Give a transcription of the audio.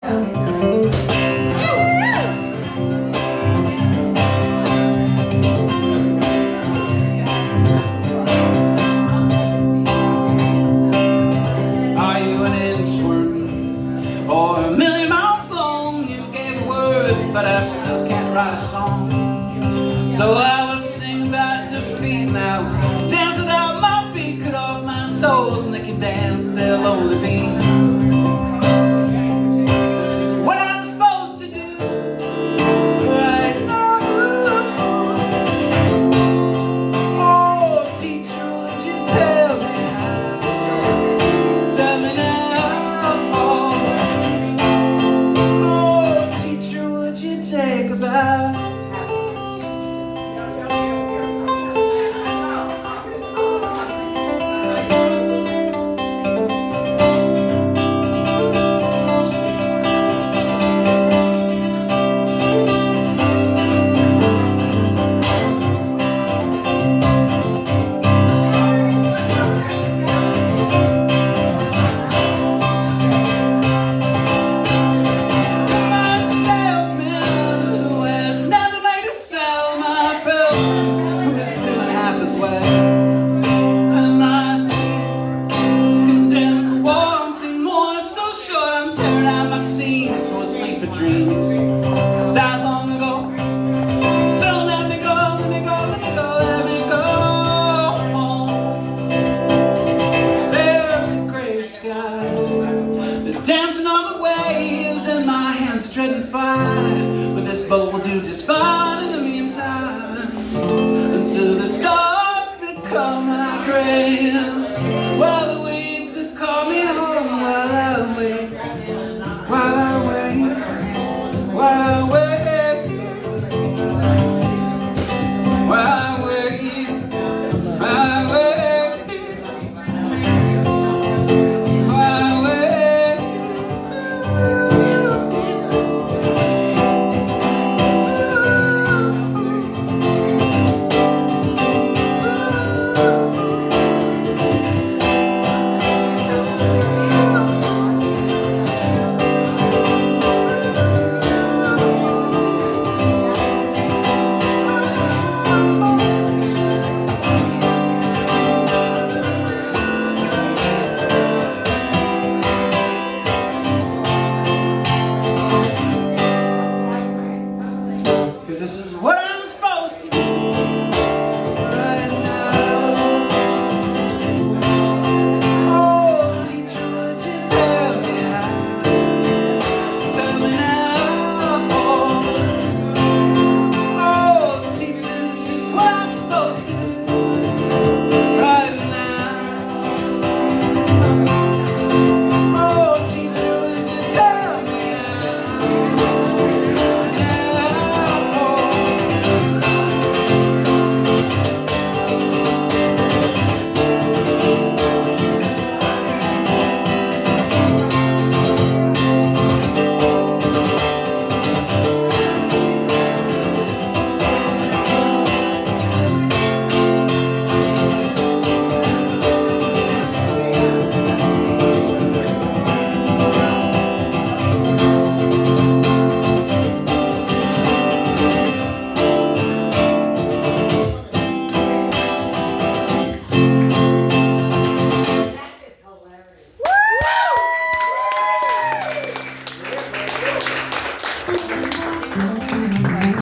Are you an inch worth or a million miles long? You gave a word, but I still can't write a song. So I will sing about defeat now. Dance without my feet, cut off my toes, and they can dance their lonely beat. This is what I'm supposed to do right now. Oh, teacher, would you tell me how? Tell me now. Oh, teacher, would you take a bow? And my thief condemned for wanting more. So sure I'm tearing out my seams for a sleep of dreams. Died long ago. So let me go, let me go, let me go, let me go. There's a gray sky dancing on the waves, and my hands are treading fire.